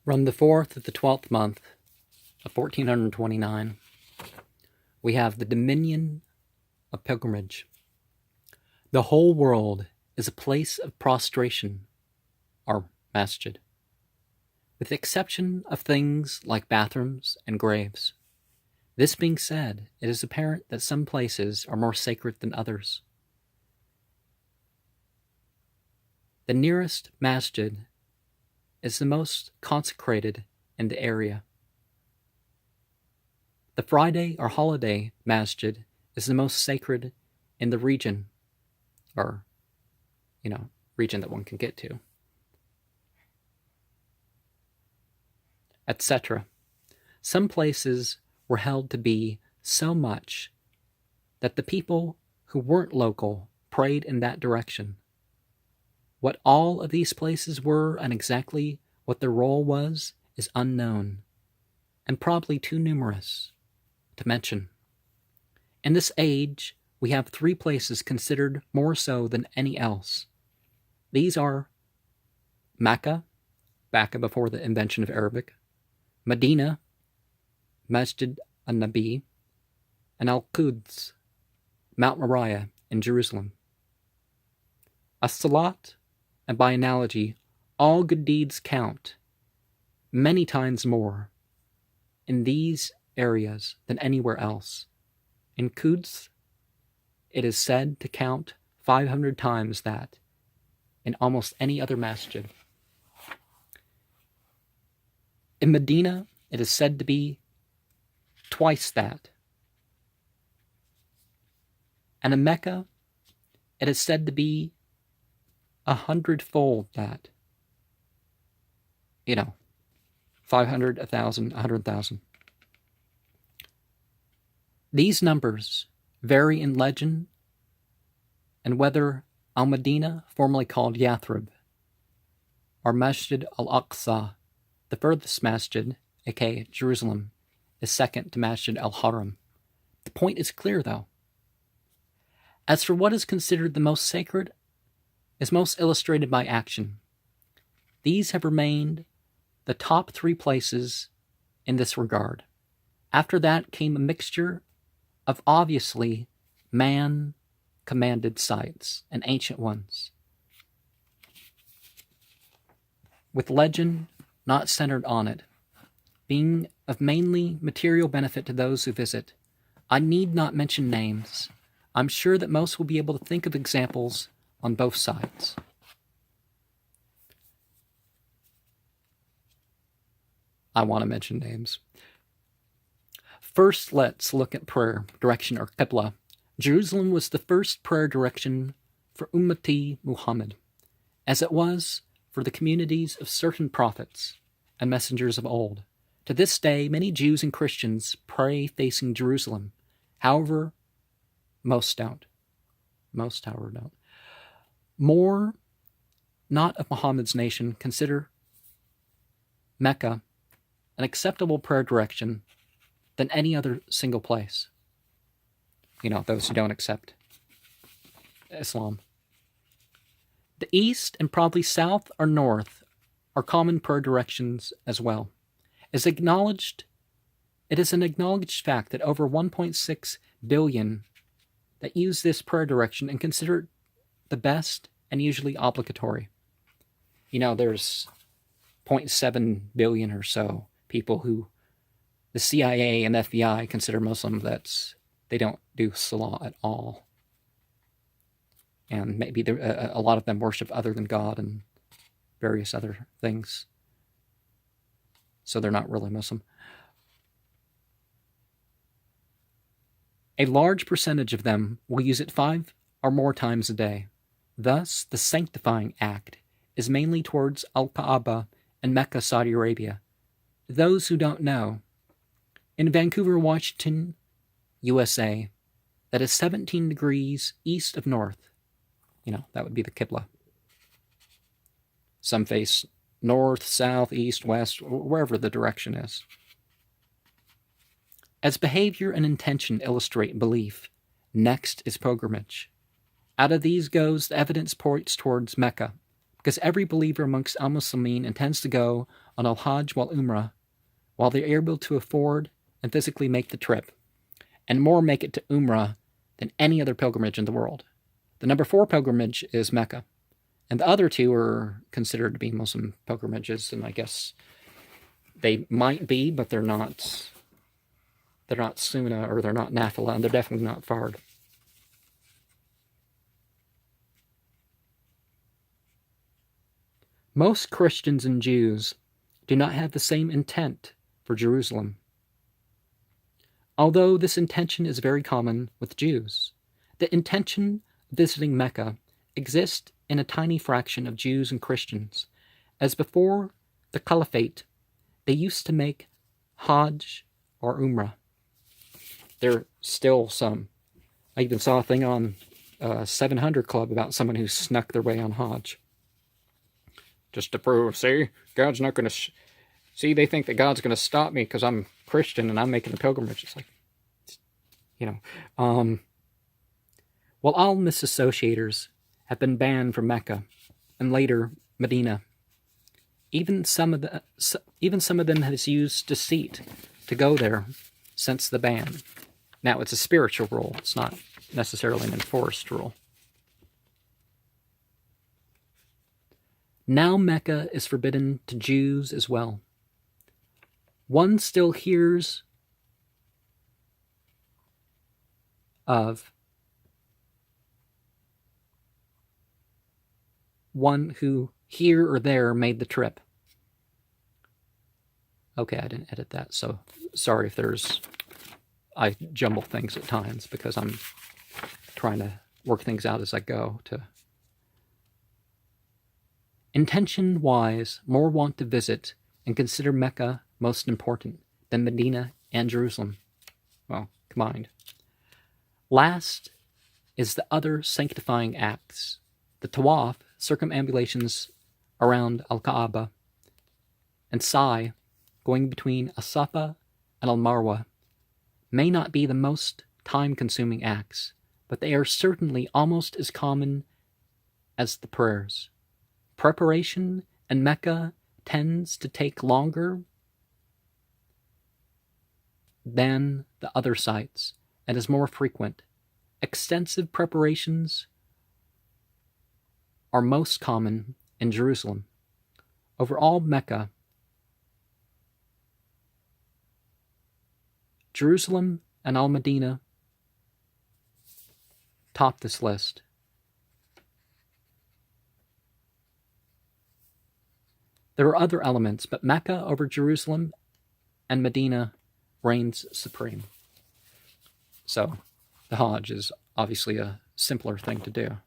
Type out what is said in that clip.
From the 4th of the 12th month of 1429, we have the dominion of pilgrimage. The whole world is a place of prostration, or masjid, with the exception of things like bathrooms and graves. This being said, it is apparent that some places are more sacred than others. The nearest masjid is the most consecrated in the area. The Friday or holiday masjid is the most sacred in the region, or, region that one can get to, etc. Some places were held to be so much that the people who weren't local prayed in that direction. What all of these places were and exactly what their role was is unknown, and probably too numerous to mention. In this age, we have 3 places considered more so than any else. These are Mecca, back before the invention of Arabic, Medina, Masjid an-Nabi, and Al-Quds, Mount Moriah in Jerusalem. As-Salat, and by analogy, all good deeds count many times more in these areas than anywhere else. In Quds, it is said to count 500 times that in almost any other masjid. In Medina, it is said to be twice that. And in Mecca, it is said to be 100-fold that. 500, 1,000, 100,000. These numbers vary in legend and whether Al-Medina, formerly called Yathrib, or Masjid al-Aqsa, the furthest masjid, aka Jerusalem, is second to Masjid al-Haram. The point is clear, though. As for what is considered the most sacred, is most illustrated by action. These have remained the top 3 places in this regard. After that came a mixture of obviously man-commanded sites and ancient ones, with legend not centered on it, being of mainly material benefit to those who visit. I need not mention names. I'm sure that most will be able to think of examples on both sides. I want to mention names. First, let's look at prayer direction, or Qibla. Jerusalem was the first prayer direction for Ummati Muhammad, as it was for the communities of certain prophets and messengers of old. To this day, many Jews and Christians pray facing Jerusalem. However, most don't. More, not of Muhammad's nation, consider Mecca an acceptable prayer direction than any other single place. Those who don't accept Islam. The east and probably south or north are common prayer directions as well. It is an acknowledged fact that over 1.6 billion that use this prayer direction and consider it the best and usually obligatory. There's 0.7 billion or so people who the CIA and FBI consider Muslim they don't do Salah at all. And maybe a lot of them worship other than God and various other things. So they're not really Muslim. A large percentage of them will use it 5 or more times a day. Thus, the sanctifying act is mainly towards Al-Kaaba and Mecca, Saudi Arabia. Those who don't know, in Vancouver, Washington, USA, that is 17 degrees east of north. That would be the Qibla. Some face north, south, east, west, wherever the direction is. As behavior and intention illustrate belief, next is pilgrimage. Out of these goes the evidence points towards Mecca, because every believer amongst al-Muslimin intends to go on al-Hajj wal Umrah while they're able to afford and physically make the trip, and more make it to Umrah than any other pilgrimage in the world. The number 4 pilgrimage is Mecca, and the other 2 are considered to be Muslim pilgrimages, and I guess they might be, but they're not. They're not Sunnah, or they're not Nafila, and they're definitely not Fard. Most Christians and Jews do not have the same intent for Jerusalem. Although this intention is very common with Jews, the intention of visiting Mecca exists in a tiny fraction of Jews and Christians, as before the Caliphate, they used to make Hajj or Umrah. There are still some. I even saw a thing on 700 Club about someone who snuck their way on Hajj. Just to prove, see, God's not going to... See, they think that God's going to stop me because I'm Christian and I'm making a pilgrimage. It's like, While all misassociators have been banned from Mecca and later Medina, even some of them has used deceit to go there since the ban. Now, it's a spiritual rule. It's not necessarily an enforced rule. Now Mecca is forbidden to Jews as well. One still hears of one who here or there made the trip. Okay, I didn't edit that, so sorry if I jumble things at times because I'm trying to work things out as I go. Intention-wise, more want to visit and consider Mecca most important than Medina and Jerusalem. Well, combined. Last is the other sanctifying acts. The tawaf, circumambulations around Al-Kaaba, and sa'i, going between As-Safa and Al-Marwa, may not be the most time-consuming acts, but they are certainly almost as common as the prayers. Preparation in Mecca tends to take longer than the other sites and is more frequent. Extensive preparations are most common in Jerusalem. Overall, Mecca, Jerusalem and Al-Medina top this list. There are other elements, but Mecca over Jerusalem and Medina reigns supreme. So, the Hajj is obviously a simpler thing to do.